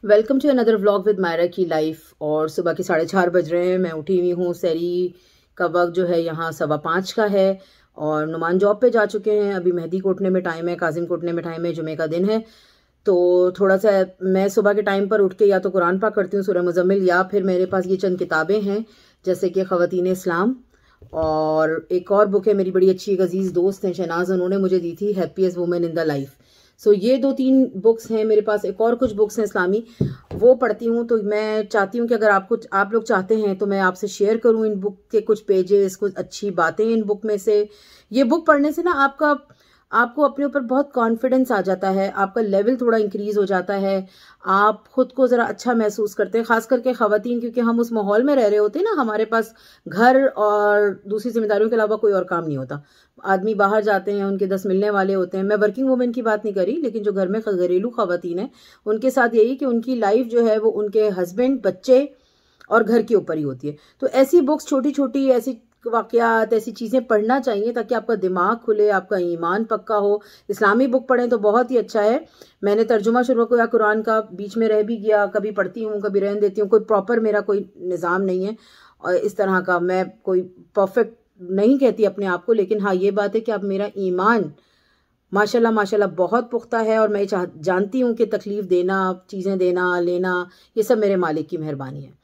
Welcome to another vlog with Myra की life. और सुबह के 4:30 बज रहे हैं। मैं उठी हुई हूँ। सहरी का वक्त जो है यहाँ 5:15 का है और नुमान जॉब पे जा चुके हैं। अभी मेहंदी कोटने में टाइम है, काजिम कोटने में टाइम है, जुमे का दिन है। तो थोड़ा सा मैं सुबह के टाइम पर उठ के या तो कुरान पाक करती हूँ, सूरह मुज़म्मिल, या फिर मेरे पास ये चंद किताबें हैं जैसे कि ख़वातीन इस्लाम, और एक और बुक है मेरी बड़ी अच्छी एक अजीज़ दोस्त हैं शहनाज, उन्होंने मुझे दी थी, happiest women in the life. So ये 2-3 बुक्स हैं मेरे पास। एक और कुछ बुक्स हैं इस्लामी, वो पढ़ती हूँ। तो मैं चाहती हूँ कि अगर आप लोग चाहते हैं तो मैं आपसे शेयर करूँ इन बुक के कुछ पेजेस, कुछ अच्छी बातें इन बुक में से। ये बुक पढ़ने से ना आपको अपने ऊपर बहुत कॉन्फिडेंस आ जाता है, आपका लेवल थोड़ा इंक्रीज हो जाता है, आप खुद को ज़रा अच्छा महसूस करते हैं, खास करके ख़वातीन, क्योंकि हम उस माहौल में रह रहे होते हैं ना, हमारे पास घर और दूसरी जिम्मेदारियों के अलावा कोई और काम नहीं होता। आदमी बाहर जाते हैं, उनके 10 मिलने वाले होते हैं। मैं वर्किंग वुमेन की बात नहीं करी, लेकिन जो घर में घरेलू ख़वातीन हैं उनके साथ यही कि उनकी लाइफ जो है वो उनके हस्बैंड, बच्चे और घर के ऊपर ही होती है। तो ऐसी बुक्स, छोटी छोटी ऐसी वाक़यात, ऐसी चीज़ें पढ़ना चाहिए ताकि आपका दिमाग खुले, आपका ईमान पक्का हो। इस्लामी बुक पढ़ें तो बहुत ही अच्छा है। मैंने तर्जुमा शुरू किया कुरान का, बीच में रह भी गया, कभी पढ़ती हूँ कभी रहने देती हूँ। कोई प्रॉपर मेरा कोई निज़ाम नहीं है और इस तरह का, मैं कोई परफेक्ट नहीं कहती अपने आप को, लेकिन हाँ ये बात है कि अब मेरा ईमान माशाल्लाह माशाल्लाह बहुत पुख्ता है और मैं जानती हूँ कि तकलीफ़ देना, चीज़ें देना लेना, ये सब मेरे मालिक की मेहरबानी है।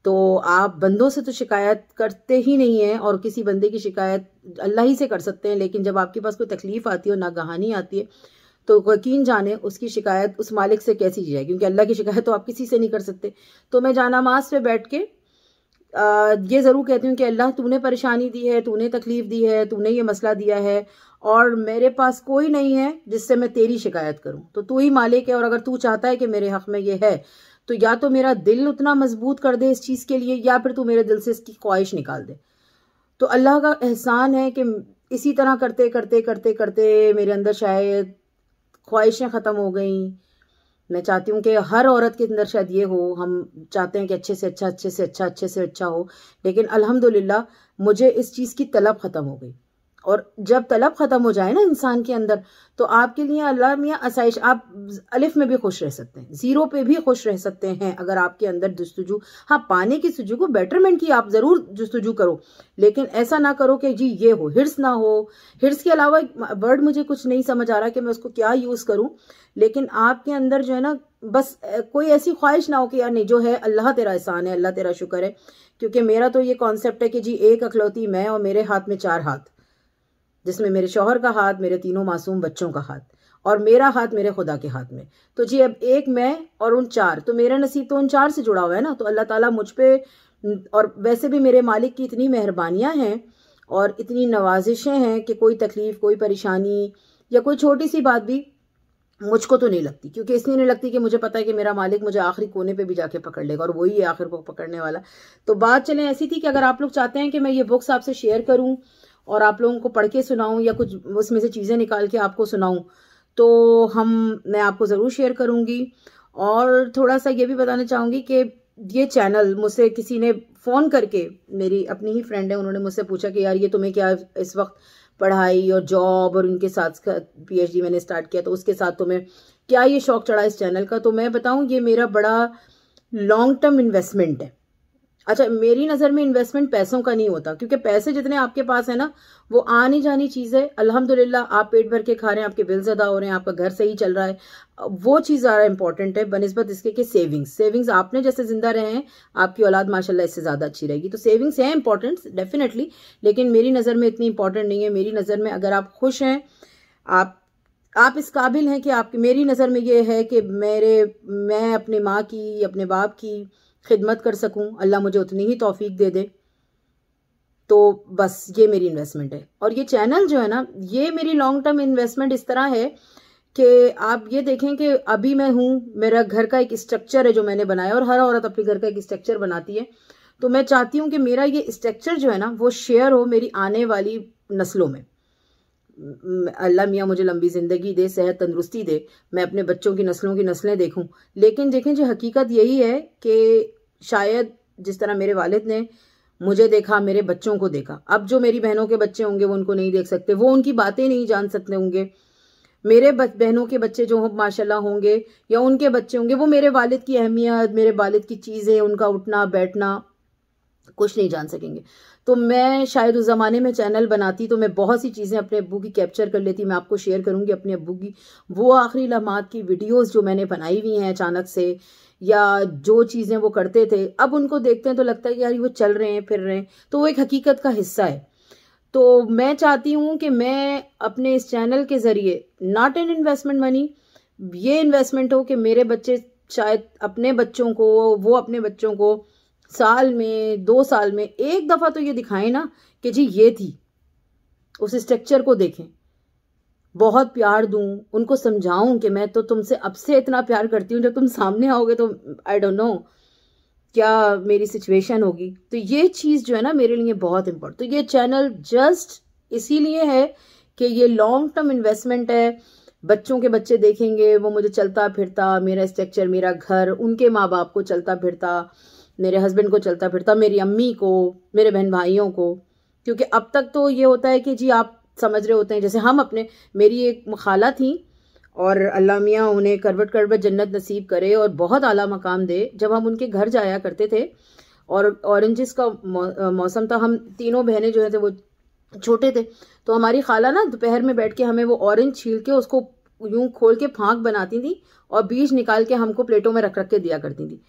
तो आप बंदों से तो शिकायत करते ही नहीं हैं, और किसी बंदे की शिकायत अल्लाह ही से कर सकते हैं, लेकिन जब आपके पास कोई तकलीफ़ आती है और नागहानी आती है तो यकीन जाने उसकी शिकायत उस मालिक से कैसी की जाए, क्योंकि अल्लाह की शिकायत तो आप किसी से नहीं कर सकते। तो मैं जानामाज़ पे बैठ के ये ज़रूर कहती हूँ कि अल्लाह तूने परेशानी दी है, तूने तकलीफ़ दी है, तूने ये मसला दिया है और मेरे पास कोई नहीं है जिससे मैं तेरी शिकायत करूँ, तो तू ही मालिक है। और अगर तू चाहता है कि मेरे हक़ में ये है तो या तो मेरा दिल उतना मजबूत कर दे इस चीज़ के लिए, या फिर तू मेरे दिल से इसकी ख्वाहिश निकाल दे। तो अल्लाह का एहसान है कि इसी तरह करते करते करते करते मेरे अंदर शायद ख्वाहिशें ख़त्म हो गई। मैं चाहती हूँ कि हर औरत के अंदर शायद ये हो, हम चाहते हैं कि अच्छे से अच्छा, अच्छे से अच्छा, अच्छे से अच्छा हो, लेकिन अल्हम्दुलिल्लाह मुझे इस चीज़ की तलब ख़त्म हो गई। और जब तलब ख़त्म हो जाए ना इंसान के अंदर, तो आपके लिए अल्लाह मियाँ आसाइश, आप अलिफ में भी खुश रह सकते हैं, ज़ीरो पे भी खुश रह सकते हैं अगर आपके अंदर जस्तजू, हाँ पाने की जस्तजू को, बेटरमेंट की आप ज़रूर जस्तजू करो, लेकिन ऐसा ना करो कि जी ये हो, हिर्स ना हो। हिर्स के अलावा वर्ड मुझे कुछ नहीं समझ आ रहा कि मैं उसको क्या यूज़ करूँ, लेकिन आपके अंदर जो है ना, बस कोई ऐसी ख्वाहिश ना हो कि यार नहीं, जो है अल्लाह तेरा एहसान है, अल्लाह तेरा शुक्र है। क्योंकि मेरा तो ये कॉन्सेप्ट है कि जी एक अकलौती मैं और मेरे हाथ में 4 हाथ, जिसमें मेरे शौहर का हाथ, मेरे 3 मासूम बच्चों का हाथ और मेरा हाथ मेरे खुदा के हाथ में। तो जी अब एक मैं और उन 4, तो मेरा नसीब तो उन 4 से जुड़ा हुआ है ना। तो अल्लाह ताला मुझ पे, और वैसे भी मेरे मालिक की इतनी मेहरबानियां हैं और इतनी नवाजिशें हैं कि कोई तकलीफ़, कोई परेशानी या कोई छोटी सी बात भी मुझको तो नहीं लगती, क्योंकि इसलिए नहीं लगती कि मुझे पता है कि मेरा मालिक मुझे आखिरी कोने पे भी जाके पकड़ लेगा, और वही है आखिर को पकड़ने वाला। तो बात चलें ऐसी थी कि अगर आप लोग चाहते हैं कि मैं ये बुक्स आपसे शेयर करूं और आप लोगों को पढ़ के सुनाऊं या कुछ उसमें से चीज़ें निकाल के आपको सुनाऊं, तो मैं आपको ज़रूर शेयर करूंगी। और थोड़ा सा ये भी बताना चाहूँगी कि ये चैनल मुझसे किसी ने फ़ोन करके, मेरी अपनी ही फ्रेंड है, उन्होंने मुझसे पूछा कि यार ये तुम्हें क्या इस वक्त पढ़ाई और जॉब और उनके साथ पीएचडी मैंने स्टार्ट किया, तो उसके साथ तुम्हें क्या ये शौक चढ़ा इस चैनल का। तो मैं बताऊं, ये मेरा बड़ा लॉन्ग टर्म इन्वेस्टमेंट है। अच्छा, मेरी नज़र में इन्वेस्टमेंट पैसों का नहीं होता, क्योंकि पैसे जितने आपके पास है ना, वो आनी जानी चीज़ है। अल्हम्दुलिल्लाह आप पेट भर के खा रहे हैं, आपके बिल्स अदा हो रहे हैं, आपका घर सही चल रहा है, वो चीज़ ज़्यादा इंपॉर्टेंट है बनिस्बत इसके कि सेविंग्स आपने जैसे जिंदा रहे हैं, आपकी औलाद माशाल्लाह इससे ज़्यादा अच्छी रहेगी। तो सेविंग्स है इंपॉर्टेंट डेफिनेटली, लेकिन मेरी नज़र में इतनी इंपॉर्टेंट नहीं है। मेरी नज़र में अगर आप खुश हैं, आप इस काबिल हैं कि आपकी, मेरी नज़र में ये है कि मैं अपने माँ की, अपने बाप की खिदमत कर सकूं, अल्लाह मुझे उतनी ही तौफीक दे दे। तो बस ये मेरी इन्वेस्टमेंट है। और ये चैनल जो है ना, ये मेरी लॉन्ग टर्म इन्वेस्टमेंट इस तरह है कि आप ये देखें कि अभी मैं हूँ, मेरा घर का एक स्ट्रक्चर है जो मैंने बनाया, और हर औरत अपने घर का एक स्ट्रक्चर बनाती है। तो मैं चाहती हूँ कि मेरा ये स्ट्रक्चर जो है ना, वो शेयर हो मेरी आने वाली नस्लों में। अल्लाह मियाँ मुझे लंबी ज़िंदगी दे, सेहत तंदुरुस्ती दे, मैं अपने बच्चों की नस्लों की नस्लें देखूं। लेकिन देखें, जो हकीकत यही है कि शायद जिस तरह मेरे वालिद ने मुझे देखा, मेरे बच्चों को देखा, अब जो मेरी बहनों के बच्चे होंगे वो उनको नहीं देख सकते, वो उनकी बातें नहीं जान सकते होंगे, मेरे बहनों के बच्चे जो माशाल्लाह होंगे या उनके बच्चे होंगे, वो मेरे वालिद की अहमियत, मेरे वालिद की चीज़ें, उनका उठना बैठना कुछ नहीं जान सकेंगे। तो मैं शायद उस ज़माने में चैनल बनाती तो मैं बहुत सी चीज़ें अपने अब्बू की कैप्चर कर लेती। मैं आपको शेयर करूँगी अपने अब्बू की वो आखिरी लम्हात की वीडियोस जो मैंने बनाई हुई हैं अचानक से, या जो चीज़ें वो करते थे अब उनको देखते हैं तो लगता है कि यार वो चल रहे हैं फिर रहे हैं, तो वो एक हकीकत का हिस्सा है। तो मैं चाहती हूँ कि मैं अपने इस चैनल के ज़रिए नॉट एन इन्वेस्टमेंट मनी, ये इन्वेस्टमेंट हो कि मेरे बच्चे शायद अपने बच्चों को, वो अपने बच्चों को साल में 2 साल में एक दफ़ा तो ये दिखाएं ना कि जी ये थी, उस स्ट्रक्चर को देखें, बहुत प्यार दूं, उनको समझाऊं कि मैं तो तुमसे अब से इतना प्यार करती हूँ, जब तुम सामने आओगे तो आई डोंट नो क्या मेरी सिचुएशन होगी। तो ये चीज़ जो है ना मेरे लिए बहुत इंपॉर्टेंट। तो ये चैनल जस्ट इसीलिए है कि ये लॉन्ग टर्म इन्वेस्टमेंट है। बच्चों के बच्चे देखेंगे, वो मुझे चलता फिरता, मेरा स्ट्रक्चर, मेरा घर, उनके माँ बाप को चलता फिरता, मेरे हस्बैंड को चलता फिरता, मेरी अम्मी को, मेरे बहन भाइयों को। क्योंकि अब तक तो ये होता है कि जी आप समझ रहे होते हैं, जैसे हम अपने, मेरी एक खाला थी और अल्लाह मियाँ उन्हें करवट करवट जन्नत नसीब करे और बहुत आला मकाम दे। जब हम उनके घर जाया करते थे और ऑरेंजेस का मौसम था, हम तीनों बहनें जो है थे वो छोटे थे, तो हमारी खाला ना दोपहर में बैठ के हमें वो ऑरेंज छील के उसको यूं खोल के फाँक बनाती थी और बीज निकाल के हमको प्लेटों में रख रख के दिया करती थी।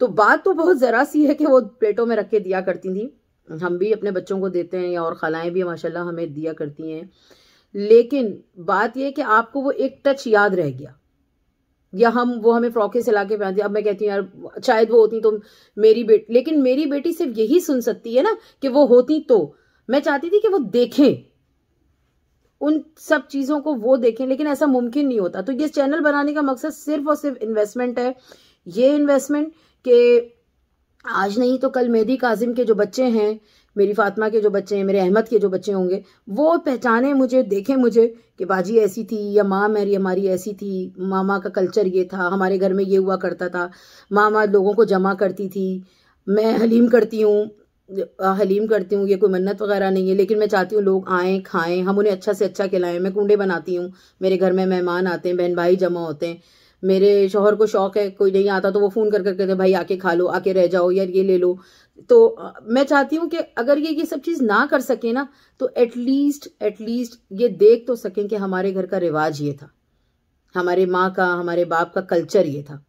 तो बात तो बहुत ज़रा सी है कि वो प्लेटों में रख के दिया करती थी, हम भी अपने बच्चों को देते हैं या और खालाएं भी माशाल्लाह हमें दिया करती हैं। लेकिन बात यह कि आपको वो एक टच याद रह गया, या हम वो हमें फ्रॉकें सिला के पहनती। अब मैं कहती हूँ यार शायद वो होती तो मेरी बेटी, लेकिन मेरी बेटी सिर्फ यही सुन सकती है ना कि वो होती। तो मैं चाहती थी कि वो देखें, उन सब चीज़ों को वो देखें, लेकिन ऐसा मुमकिन नहीं होता। तो ये चैनल बनाने का मकसद सिर्फ और सिर्फ इन्वेस्टमेंट है। ये इन्वेस्टमेंट के आज नहीं तो कल मेहदी काजिम के जो बच्चे हैं, मेरी फातिमा के जो बच्चे हैं, मेरे अहमद के जो बच्चे होंगे, वो पहचाने मुझे, देखें मुझे कि बाजी ऐसी थी या माँ मेरी हमारी ऐसी थी, मामा का कल्चर ये था, हमारे घर में ये हुआ करता था, मामा लोगों को जमा करती थी। मैं हलीम करती हूँ, ये कोई मन्नत वगैरह नहीं है, लेकिन मैं चाहती हूँ लोग आएँ खाएँ, हम उन्हें अच्छा से अच्छा खिलाएं। मैं कुंडे बनाती हूँ, मेरे घर में मेहमान आते हैं, बहन भाई जमा होते हैं। मेरे शौहर को शौक है, कोई नहीं आता तो वो फ़ोन कर कहते हैं भाई आके खा लो, आके रह जाओ यार, ये ले लो। तो मैं चाहती हूँ कि अगर ये सब चीज़ ना कर सके ना, तो एटलीस्ट ये देख तो सकें कि हमारे घर का रिवाज ये था, हमारे माँ का, हमारे बाप का कल्चर ये था।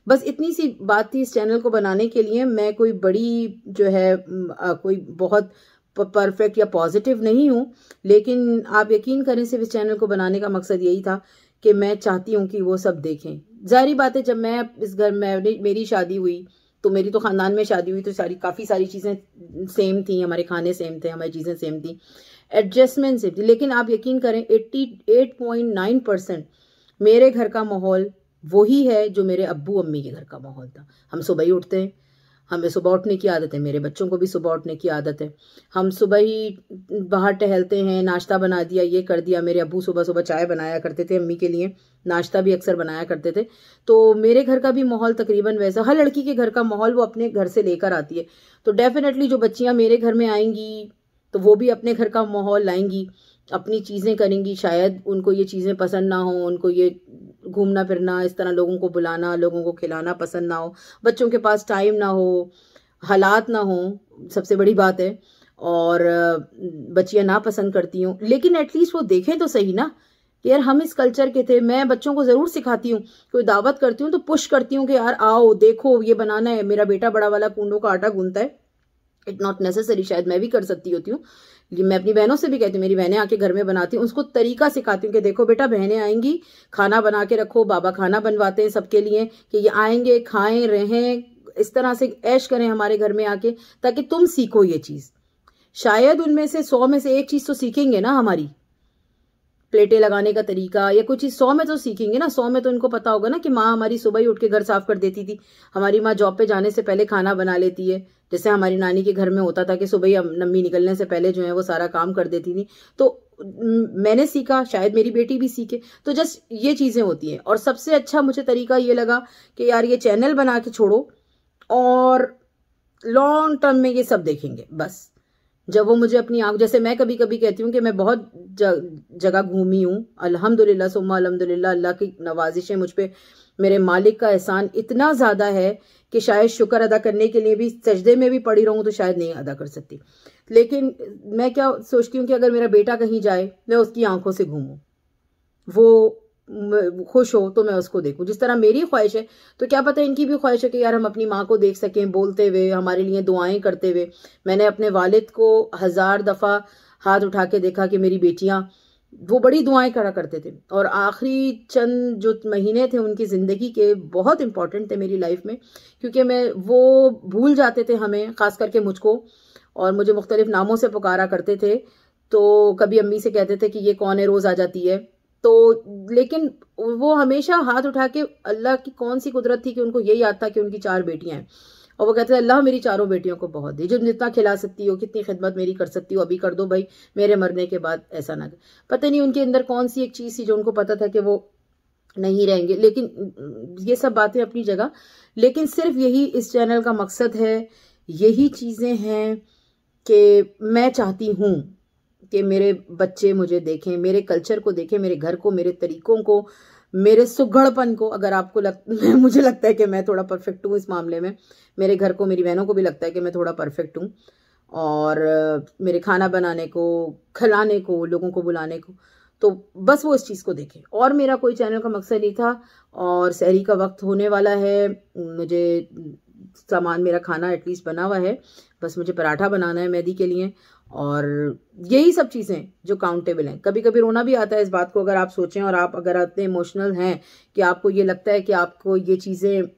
बस इतनी सी बात थी इस चैनल को बनाने के लिए। मैं कोई बड़ी जो है कोई बहुत परफेक्ट या पॉजिटिव नहीं हूँ, लेकिन आप यकीन करें सिर्फ इस चैनल को बनाने का मकसद यही था कि मैं चाहती हूँ कि वो सब देखें। जाहिर बात है, जब मैं इस घर में मेरी शादी हुई तो मेरी तो ख़ानदान में शादी हुई, तो काफ़ी सारी चीज़ें सेम थी, हमारे खाने सेम थे, हमारी चीज़ें सेम थी, एडजस्टमेंट सेम थी। लेकिन आप यकीन करें 88.9% मेरे घर का माहौल वही है जो मेरे अब्बू अम्मी के घर का माहौल था। हम सुबह ही उठते हैं, हमें सुबह उठने की आदत है, मेरे बच्चों को भी सुबह उठने की आदत है। हम सुबह ही बाहर टहलते हैं, नाश्ता बना दिया, ये कर दिया। मेरे अब्बू सुबह सुबह चाय बनाया करते थे अम्मी के लिए, नाश्ता भी अक्सर बनाया करते थे। तो मेरे घर का भी माहौल तकरीबन वैसा, हर लड़की के घर का माहौल वो अपने घर से लेकर आती है। तो डेफिनेटली जो बच्चियाँ मेरे घर में आएंगी तो वो भी अपने घर का माहौल लाएंगी, अपनी चीज़ें करेंगी। शायद उनको ये चीज़ें पसंद ना हो, उनको ये घूमना फिरना, इस तरह लोगों को बुलाना, लोगों को खिलाना पसंद ना हो, बच्चों के पास टाइम ना हो, हालात ना हो, सबसे बड़ी बात है। और बच्चियां ना पसंद करती हूँ, लेकिन एटलीस्ट वो देखें तो सही ना कि यार हम इस कल्चर के थे। मैं बच्चों को ज़रूर सिखाती हूँ, कोई दावत करती हूँ तो पुश करती हूँ कि यार आओ देखो ये बनाना है। मेरा बेटा बड़ा वाला कूंडों का आटा गूंथता है, इट नॉट नेसेसरी, शायद मैं भी कर सकती होती हूँ। मैं अपनी बहनों से भी कहती हूँ, मेरी बहनें आके घर में बनाती हूँ, उसको तरीका सिखाती हूँ कि देखो बेटा बहनें आएंगी, खाना बना के रखो, बाबा खाना बनवाते हैं सबके लिए कि ये आएंगे खाएं रहें, इस तरह से ऐश करें हमारे घर में आके, ताकि तुम सीखो ये चीज़। शायद उनमें से 100 में से एक चीज़ तो सीखेंगे ना, हमारी प्लेटें लगाने का तरीका या कुछ चीज़ 100 में तो सीखेंगे ना। 100 में तो उनको पता होगा ना कि माँ हमारी सुबह ही उठ के घर साफ कर देती थी, हमारी माँ जॉब पे जाने से पहले खाना बना लेती है, जैसे हमारी नानी के घर में होता था कि सुबह ही नम्मी निकलने से पहले जो है वो सारा काम कर देती थी। तो मैंने सीखा, शायद मेरी बेटी भी सीखे। तो जस्ट ये चीज़ें होती हैं। और सबसे अच्छा मुझे तरीका ये लगा कि यार ये चैनल बना के छोड़ो और लॉन्ग टर्म में ये सब देखेंगे, बस जब वो मुझे अपनी आंख, जैसे मैं कभी कभी कहती हूँ कि मैं बहुत जगह घूमी हूँ, अल्हम्दुलिल्लाह सुम्मा अल्हम्दुलिल्लाह, अल्लाह की नवाजिशें मुझ पे, मेरे मालिक का एहसान इतना ज़्यादा है कि शायद शुक्र अदा करने के लिए भी सजदे में भी पड़ी रहूँ तो शायद नहीं अदा कर सकती। लेकिन मैं क्या सोचती हूँ कि अगर मेरा बेटा कहीं जाए, मैं उसकी आंखों से घूमूँ, वो खुश हो तो मैं उसको देखूं, जिस तरह मेरी ख्वाहिश है। तो क्या पता इनकी भी ख्वाहिश है कि यार हम अपनी माँ को देख सकें बोलते हुए, हमारे लिए दुआएं करते हुए। मैंने अपने वालिद को 1000 दफ़ा हाथ उठा के देखा कि मेरी बेटियां, वो बड़ी दुआएं करा करते थे, और आखिरी चंद जो महीने थे उनकी ज़िंदगी के बहुत इंपॉर्टेंट थे मेरी लाइफ में, क्योंकि मैं वो भूल जाते थे हमें, ख़ास करके मुझको, और मुझे मुख्तलिफ नामों से पुकारा करते थे। तो कभी अम्मी से कहते थे कि ये कौन है, रोज़ आ जाती है। तो लेकिन वो हमेशा हाथ उठा के, अल्लाह की कौन सी कुदरत थी कि उनको यही याद था कि उनकी 4 बेटियां हैं, और वो कहते थे अल्लाह मेरी चारों बेटियों को बहुत दे, जो जितना खिला सकती हो, कितनी खिदमत मेरी कर सकती हो अभी कर दो भाई, मेरे मरने के बाद ऐसा ना। पता नहीं उनके अंदर कौन सी एक चीज़ थी जो उनको पता था कि वो नहीं रहेंगे। लेकिन ये सब बातें अपनी जगह, लेकिन सिर्फ यही इस चैनल का मकसद है, यही चीज़ें हैं कि मैं चाहती हूँ कि मेरे बच्चे मुझे देखें, मेरे कल्चर को देखें, मेरे घर को, मेरे तरीकों को, मेरे सुघड़पन को। अगर आपको मुझे लगता है कि मैं थोड़ा परफेक्ट हूँ इस मामले में, मेरे घर को, मेरी बहनों को भी लगता है कि मैं थोड़ा परफेक्ट हूँ, और मेरे खाना बनाने को, खिलाने को, लोगों को बुलाने को, तो बस वो इस चीज़ को देखें। और मेरा कोई चैनल का मकसद नहीं था। और सहरी का वक्त होने वाला है, मुझे सामान, मेरा खाना एटलीस्ट बना हुआ है, बस मुझे पराठा बनाना है मेहदी के लिए, और यही सब चीज़ें जो काउंटेबल हैं। कभी कभी रोना भी आता है इस बात को, अगर आप सोचें, और आप अगर इतने इमोशनल हैं कि आपको ये लगता है कि आपको ये चीज़ें,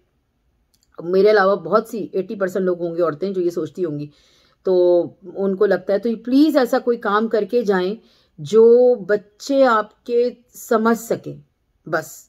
मेरे अलावा बहुत सी 80% लोग होंगे, औरतें, जो ये सोचती होंगी, तो उनको लगता है, तो प्लीज़ ऐसा कोई काम करके जाएं जो बच्चे आपके समझ सकें, बस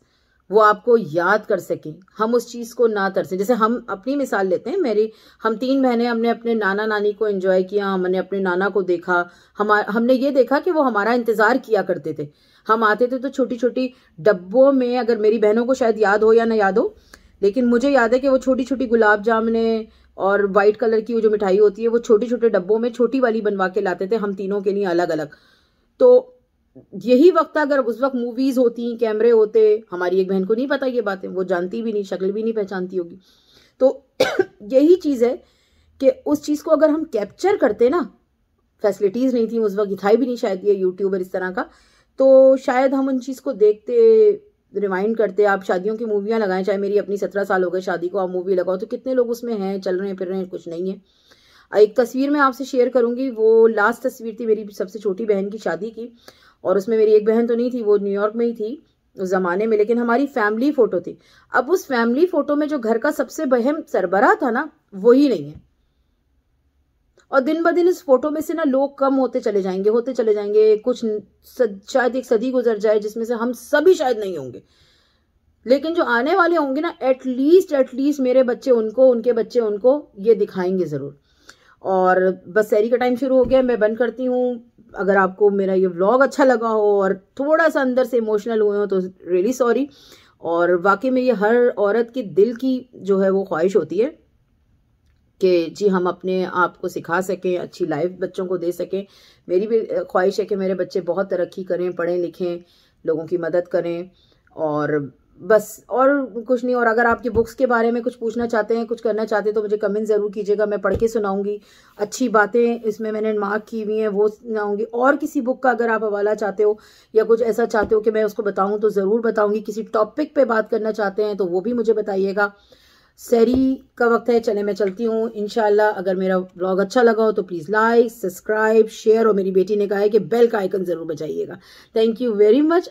वो आपको याद कर सकें, हम उस चीज़ को ना तरसें। जैसे हम अपनी मिसाल लेते हैं, हम 3 बहनें, हमने अपने नाना नानी को एंजॉय किया, हमने अपने नाना को देखा, हमने ये देखा कि वो हमारा इंतज़ार किया करते थे। हम आते थे तो छोटी छोटी डब्बों में, अगर मेरी बहनों को शायद याद हो या ना याद हो, लेकिन मुझे याद है कि वो छोटी छोटी गुलाब जामुने और वाइट कलर की वो जो मिठाई होती है, वो छोटे छोटे डब्बों में छोटी वाली बनवा के लाते थे हम तीनों के लिए अलग अलग। तो यही वक्त, अगर उस वक्त मूवीज होती, कैमरे होते, हमारी एक बहन को नहीं पता ये बातें, वो जानती भी नहीं, शक्ल भी नहीं पहचानती होगी। तो यही चीज़ है कि उस चीज़ को अगर हम कैप्चर करते ना, फैसिलिटीज़ नहीं थी उस वक्त, दिखाई भी नहीं शायद ये यूट्यूबर इस तरह का, तो शायद हम उन चीज़ को देखते, रिमाइंड करते। आप शादियों की मूवियाँ लगाएं, चाहे मेरी अपनी 17 साल हो गए शादी को, आप मूवी लगाओ तो कितने लोग उसमें हैं, चल रहे हैं, फिर रहे हैं, कुछ नहीं है। एक तस्वीर मैं आपसे शेयर करूंगी, वो लास्ट तस्वीर थी मेरी सबसे छोटी बहन की शादी की, और उसमें मेरी एक बहन तो नहीं थी, वो न्यूयॉर्क में ही थी उस जमाने में, लेकिन हमारी फैमिली फोटो थी। अब उस फैमिली फोटो में जो घर का सबसे बहम सरबराह था ना, वही नहीं है। और दिन ब दिन इस फोटो में से ना लोग कम होते चले जाएंगे, कुछ शायद एक सदी गुजर जाए जिसमें से हम सभी शायद नहीं होंगे, लेकिन जो आने वाले होंगे ना, एटलीस्ट मेरे बच्चे उनको, उनके बच्चे उनको ये दिखाएंगे जरूर। और बस सहरी का टाइम शुरू हो गया, मैं बंद करती हूँ। अगर आपको मेरा ये व्लॉग अच्छा लगा हो और थोड़ा सा अंदर से इमोशनल हुए हो तो रियली सॉरी। और वाकई में ये हर औरत की दिल की जो है वो ख्वाहिश होती है कि जी हम अपने आप को सिखा सकें, अच्छी लाइफ बच्चों को दे सकें। मेरी भी ख्वाहिश है कि मेरे बच्चे बहुत तरक्की करें, पढ़ें लिखें, लोगों की मदद करें, और बस और कुछ नहीं। और अगर आपकी बुक्स के बारे में कुछ पूछना चाहते हैं, कुछ करना चाहते हैं, तो मुझे कमेंट ज़रूर कीजिएगा, मैं पढ़ के सुनाऊंगी। अच्छी बातें इसमें मैंने मार्क की हुई हैं वो सुनाऊंगी। और किसी बुक का अगर आप हवाला चाहते हो या कुछ ऐसा चाहते हो कि मैं उसको बताऊं तो ज़रूर बताऊंगी। किसी टॉपिक पे बात करना चाहते हैं तो वो भी मुझे बताइएगा। सहरी का वक्त है, चले मैं चलती हूँ इंशाल्लाह। अगर मेरा व्लॉग अच्छा लगा हो तो प्लीज़ लाइक, सब्सक्राइब, शेयर, और मेरी बेटी ने कहा है कि बेल का आइकन ज़रूर बजाइएगा। Thank you very much.